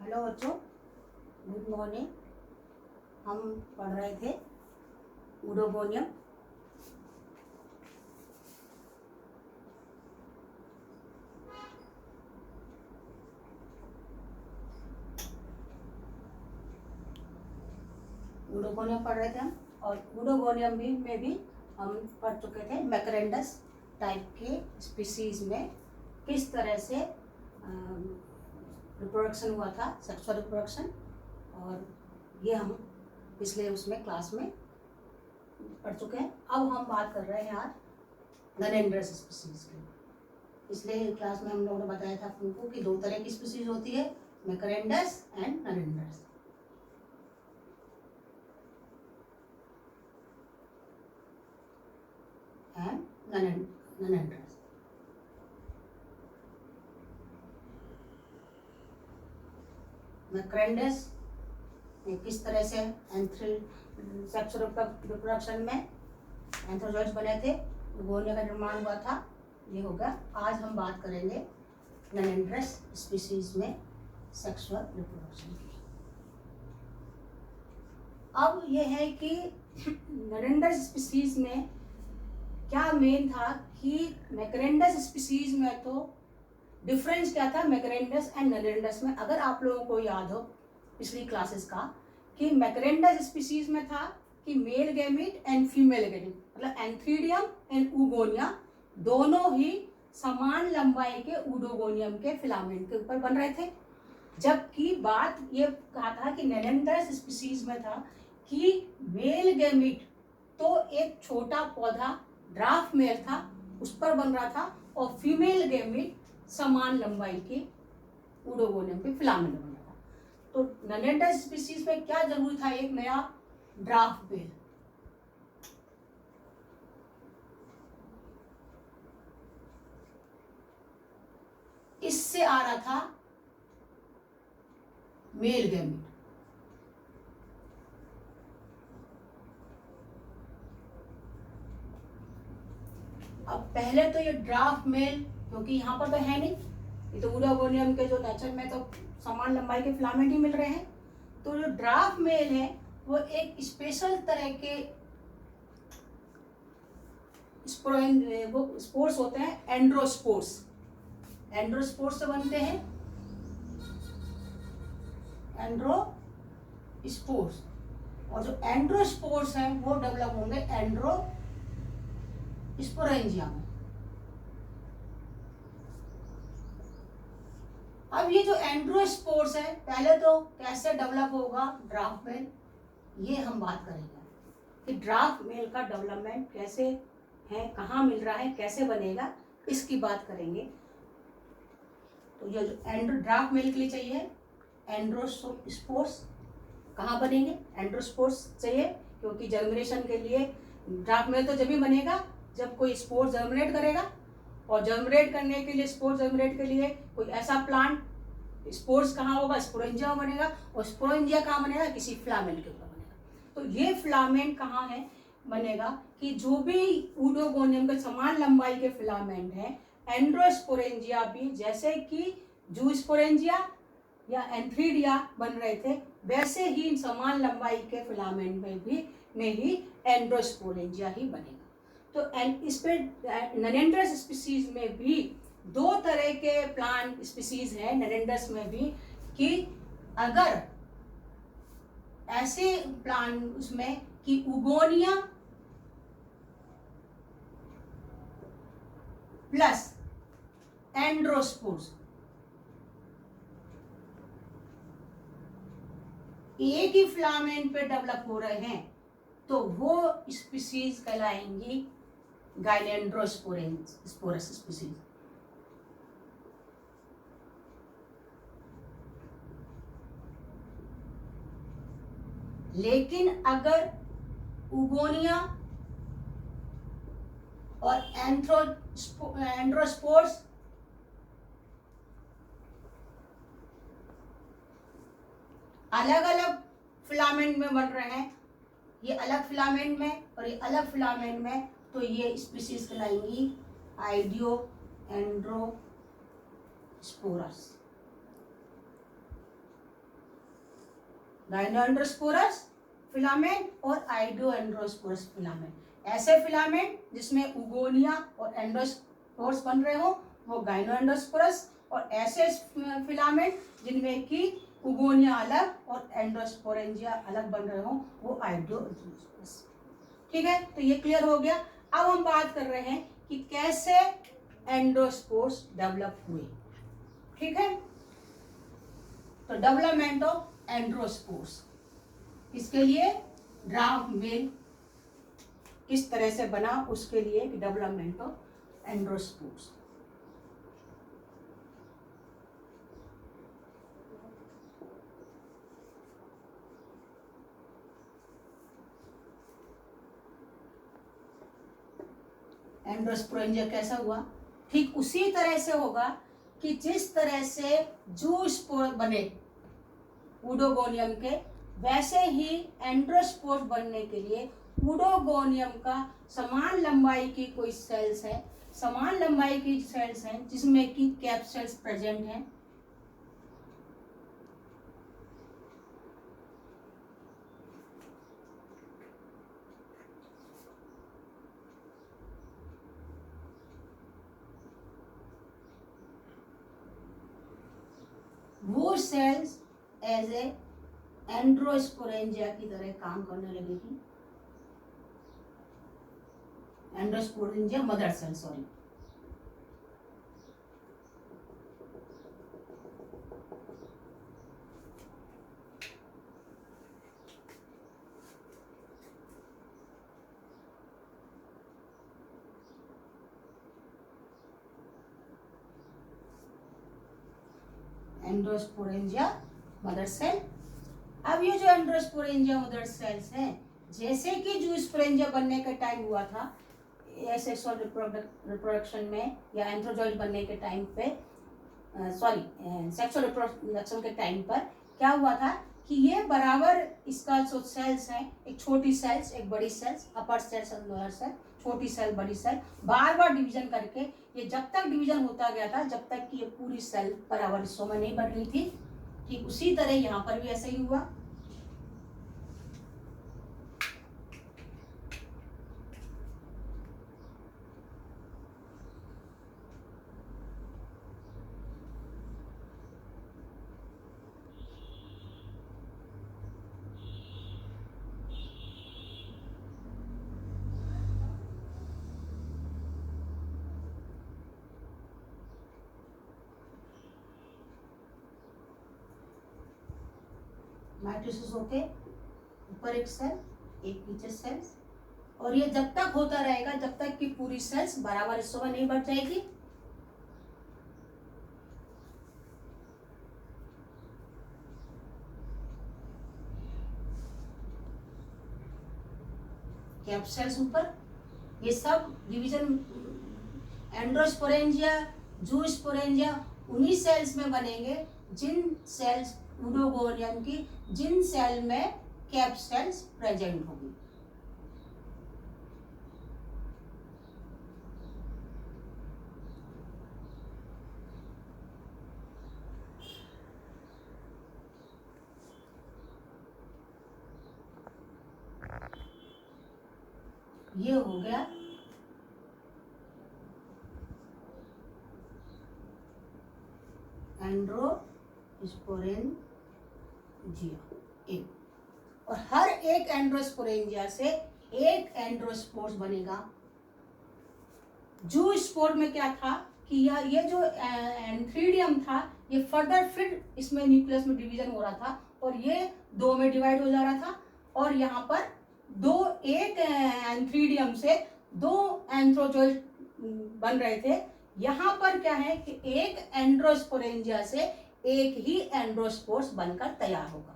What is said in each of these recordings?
Hello बच्चों, good morning. हम पढ़ रहे थे ऊडोगोनियम। ऊडोगोनियम पढ़ रहे थे हम, और ऊडोगोनियम में भी हम पढ़ चुके थे मैकरेंडस टाइप के स्पीसीज में किस तरह से रिप्रोडक्शन हुआ था, सेक्सुअल रिप्रोडक्शन। और ये हम पिछले उसमें क्लास में पढ़ चुके हैं। अब हम बात कर रहे हैं आज नरेंड्रस स्पीसीज की। पिछले क्लास में हम लोगों ने बताया था तुमको कि दो तरह की स्पीसीज होती है, मैकरेंडस एंड नरेंड्रस। नरेंड्रस मैकरेंडस किस तरह से सेक्सुअल रिप्रोडक्शन में एंथ्रोजॉइड्स बने थे, गोनिया का निर्माण हुआ था, ये होगा। आज हम बात करेंगे नरेंड्रस स्पीसीज में सेक्सुअल रिप्रोडक्शन की। अब ये है कि नरेंड्रस स्पीसीज में क्या मेन था कि मैकरेंडस स्पीसीज में तो डिफरेंस क्या था मैकरेंडस एंड नरेंड्रस में। अगर आप लोगों को याद हो पिछली क्लासेस का कि मैकरेंडस स्पीसीज में था कि male gamete and female gamete, मतलब एंथ्रीडियम एंड ऊगोनिया दोनों ही समान लंबाई के ऊडोगोनियम के फिलामेंट के ऊपर बन रहे थे। जबकि बात ये कहा था कि नरेंड्रस स्पीसीज में था कि मेल गैमीट तो एक छोटा पौधा ड्राफ्ट मेल था उस पर बन रहा था, और फीमेल गैमीट समान लंबाई के ऊडोगोनियम के फिलामेंट बन रहा था। तो नरेंड्रस स्पीसीज में क्या जरूरी था, एक नया ड्राफ्ट मेल। इससे आ रहा था मेल गैमीट। अब पहले तो ये ड्राफ्ट मेल, क्योंकि यहाँ पर तो है नहीं, ये तो ऊडोगोनियम के जो नेचर में तो समान लंबाई के फिलामेंट ही मिल रहे हैं। तो जो ड्राफ्ट मेल है वो एक स्पेशल तरह के वो स्पोर्स होते हैं, एंड्रोस्पोर्स। एंड्रोस्पोर्स से बनते हैं एंड्रोस्पोर्स, और जो एंड्रोस्पोर्स हैं वो डेवलप होंगे एंड्रोस्पोरेंजिया में। अब ये जो एंड्रोस्पोर्स है पहले तो कैसे डेवलप होगा ड्राफ्ट मेल, ये हम बात करेंगे कि ड्राफ्ट मेल का डेवलपमेंट कैसे है, कहाँ मिल रहा है, कैसे बनेगा, इसकी बात करेंगे। तो ये जो ड्राफ्ट मेल के लिए चाहिए एंड्रोस्पोर्स, कहाँ बनेंगे, एंड्रोस्पोर्स चाहिए, क्योंकि जर्मिनेशन के लिए ड्राफ्ट मेल तो जब भी बनेगा जब कोई स्पोर जर्मिनेट करेगा, और जर्मिनेट करने के लिए स्पोर जर्मिनेट के लिए कोई ऐसा प्लांट स्पोर्स कहाँ होगा, स्पोरेंजिया बनेगा, और स्पोरेंजिया कहाँ बनेगा, किसी फिलामेंट के ऊपर बनेगा। तो ये फिलामेंट कहाँ है बनेगा कि जो भी ऊडोगोनियम के समान लंबाई के फिलामेंट हैं, एंड्रोस्पोरेंजिया भी, जैसे कि जूस्पोरेंजिया या एंथ्रीडिया बन रहे थे, वैसे ही समान लंबाई के फिलामेंट में ही एंड्रोस्पोरेंजिया ही बनेगा। तो इस पे नरेंड्रस स्पीसीज में भी दो तरह के प्लांट स्पीसीज हैं नरेंड्रस में भी, कि अगर ऐसे प्लांट उसमें कि उगोनिया प्लस एंड्रोस्पोर्स एक ही फिलामेंट पे डेवलप हो रहे हैं, तो वो स्पीसीज कहलाएंगी गाइलेंड्रोस्पोरस स्पीसीज। लेकिन अगर उगोनिया और एंड्रोस्पोर्स अलग अलग फिलामेंट में बन रहे हैं, ये अलग फिलामेंट में और ये अलग फिलामेंट में, तो ये स्पीसीज कहलाएंगी आइडियो एंड्रोस्पोरस। गाइनोएंडोस्पोरस फिलामेंट और आइडियोएंडोस्पोरस फिलामेंट। ऐसे फिलामेंट जिसमें उगोनिया और एंडोस्पोर्स बन रहे हो वो गाइनोएंडोस्पोरस, और ऐसे फिलामेंट जिनमें कि उगोनिया अलग और एंडोस्पोरेंजिया अलग बन रहे हो वो आइडियोएंडोस्पोरस। ठीक है, तो ये क्लियर हो गया। अब हम बात कर रहे हैं कि कैसे एंडोस्पोर्स डेवलप हुए। ठीक है, तो डेवलपमेंट ऑफ एंडोस्पोर्स, इसके लिए ड्राफ्ट मेल किस तरह से बना उसके लिए डेवलपमेंट ऑफ एंडोस्पोर्स। एंडोस्पोरेंजिया कैसा हुआ? ठीक उसी तरह से होगा कि जिस तरह से जूस्पोर बने उडोगोनियम के, वैसे ही एंडोस्पोर बनने के लिए उडोगोनियम का समान लंबाई की कोई सेल्स है, समान लंबाई की सेल्स हैं जिसमें कि कैप सेल्स प्रेजेंट हैं। वो सेल्स एज ए एंडोस्पोरेंजिया की तरह काम करने लगेगी। Endosporangia mother cell, sorry, endosporangia mother cell. अब ये जो एंडोस्पोरेंजिया मदर सेल्स हैं, जैसे कि जूस्पोरेंजिया बनने का टाइम हुआ था सेक्सुअल रिप्रोडक्शन में या एंथ्रोजॉइड बनने के टाइम पे, सॉरी सेक्सुअल रिप्रोडक्शन के टाइम पर क्या हुआ था कि ये बराबर इसका जो सेल्स हैं, एक छोटी सेल्स एक बड़ी सेल्स, अपर सेल्स और लोअर सेल, छोटी सेल बड़ी सेल, बार बार डिवीजन करके ये जब तक डिवीजन होता गया था जब तक कि ये पूरी सेल बराबर हिस्सों में नहीं बन रही थी। ठीक उसी तरह यहाँ पर भी ऐसे ही हुआ। माइटोसिस होके ऊपर एक सेल एक नीचे सेल्स, और ये जब तक होता रहेगा जब तक कि पूरी सेल्स बराबर हिस्सों में नहीं बढ़ जाएगी। कैप सेल्स ऊपर, ये सब डिवीजन एंडोस्पोरेंजिया जूस्पोरेंजिया उन्हीं सेल्स में बनेंगे जिन सेल्स उडोगोनियम की जिन सेल में कैप सेल्स प्रेजेंट होंगी। ये हो गया एंडोस्पोरेंजिया एक, और हर एक एंडोस्पोरेंजिया से एक एंडोस्पोर्स बनेगा। जूस्पोर में क्या था कि ये जो एंथ्रीडियम था ये फर्दर फिर इसमें न्यूक्लियस में डिवीजन हो रहा था और ये दो में डिवाइड हो जा रहा था, और यहाँ पर दो एक एंथ्रीडियम से दो एंथ्रोजोइड बन रहे थे। यहाँ पर क्या है कि एक एंडोस्पोरेंजिया से एक ही एंडोस्पोर्स बनकर तैयार होगा।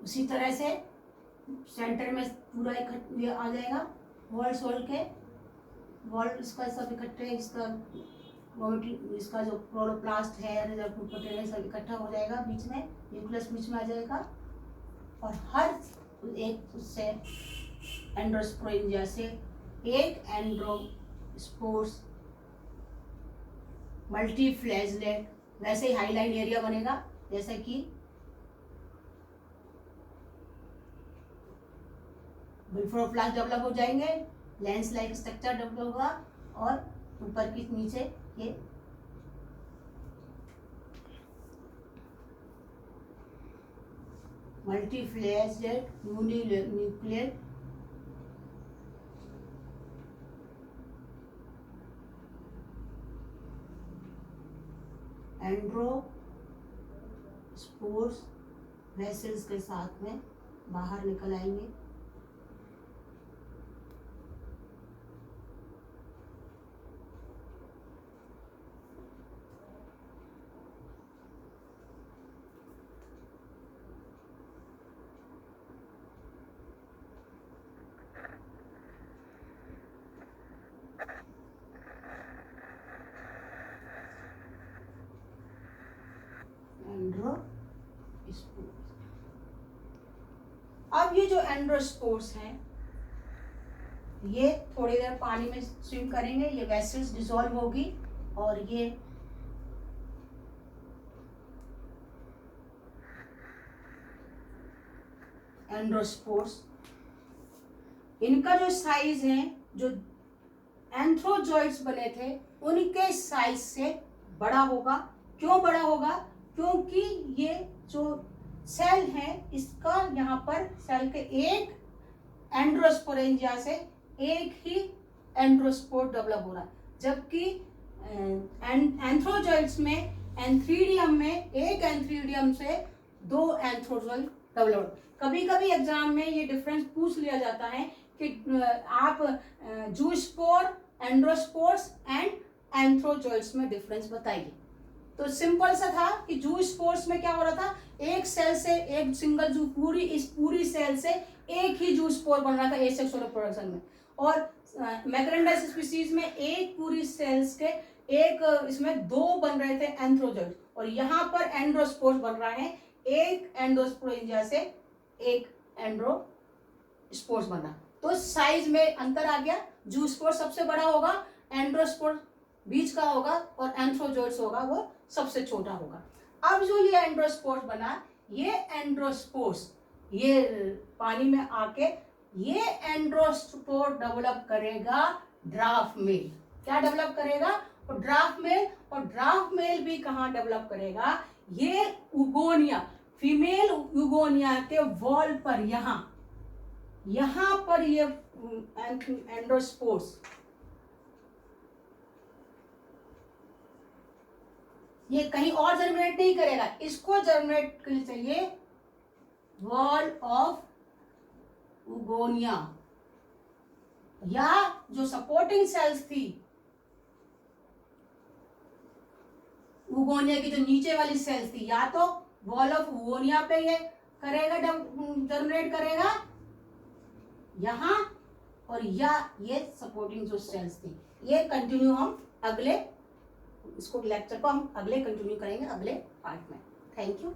उसी तरह से सेंटर में पूरा इकट्ठा आ जाएगा, वॉल के वॉल इसका सब इकट्ठे, इसका जो क्लोरोप्लास्ट है, रिजर्वोयर है, सब इकट्ठा हो जाएगा, बीच में न्यूक्लियस बीच में आ जाएगा और हर एक उससे एंडोस्पोरेंजिया से एक एंड्रोस्पोर्स मल्टीफ्लैजलेट, वैसे ही हाईलाइन एरिया बनेगा, जैसे कि ब्लेफोरोप्लास्ट डेवलप हो जाएंगे, लेंस लाइक स्ट्रक्चर डेवलप होगा और ऊपर की नीचे ये मल्टीफ्लैजलेट यूनिन्यूक्लियर एंड्रोस्पोर्स वेसल्स के साथ में बाहर निकल आएंगे। अब ये जो एंड्रोस्पोर्स हैं ये थोड़ी देर पानी में स्विम करेंगे, ये वेसल्स डिसॉल्व होगी और ये एंड्रोस्पोर्स, इनका जो साइज है, जो एंथ्रोजॉइड्स बने थे उनके साइज से बड़ा होगा। क्यों बड़ा होगा? क्योंकि ये जो सेल है इसका यहाँ पर सेल के एक एंड्रोस्पोरेंजिया से एक ही एंड्रोस्पोर डेवलप हो रहा है, जबकि एंथ्रोजॉइड्स में एंथ्रीडियम में एक एंथ्रीडियम से दो एंथ्रोजॉइड डेवलप। कभी कभी एग्जाम में ये डिफरेंस पूछ लिया जाता है कि आप जूस्पोर, एंड्रोस्पोर्स एंड एंथ्रोजॉइड्स में डिफरेंस बताइए। तो सिंपल सा था कि जूस्पोर्स में क्या हो रहा था, एक सेल से एक सिंगल जू पूरी सेल से एक ही जूस्पोर बन रहा था एसेक्सुअल प्रोडक्शन में, और मैकरेंडाइस स्पीसीज में एक पूरी सेल्स के एक इसमें दो बन रहे थे एंथ्रोजॉइड, और यहाँ पर एंड्रोस्पोर्स बन रहा है, एक एंडोस्पोरेंजिया से एक एंड्रोस्पोर्स बना। तो साइज में अंतर आ गया, जूस्पोर सबसे बड़ा होगा, एंड्रोस्पोर बीच का होगा और एंथ्रोजॉइड्स होगा वो सबसे छोटा होगा। अब जो ये एंड्रोस्पोर्स बना, ये एंड्रोस्पोर्स ये पानी में आके ये एंड्रोस्पोर डेवलप करेगा ड्राफ्ट मेल। क्या डेवलप करेगा? और ड्राफ्ट मेल। और ड्राफ्ट मेल भी कहाँ डेवलप करेगा? ये उगोनिया, फीमेल उगोनिया के वॉल पर, यहाँ पर ये एंड्रोस्पोर्स ये कहीं और जर्मिनेट नहीं करेगा, इसको जर्मिनेट के लिए चाहिए वॉल ऑफ उगोनिया, या जो सपोर्टिंग सेल्स थी उगोनिया की, जो नीचे वाली सेल्स थी, या तो वॉल ऑफ उगोनिया पे ये करेगा, जर्मिनेट करेगा यहाँ, और या ये सपोर्टिंग जो सेल्स थी। ये कंटिन्यू हम अगले इसको लेक्चर को हम अगले कंटिन्यू करेंगे अगले पार्ट में। Thank you.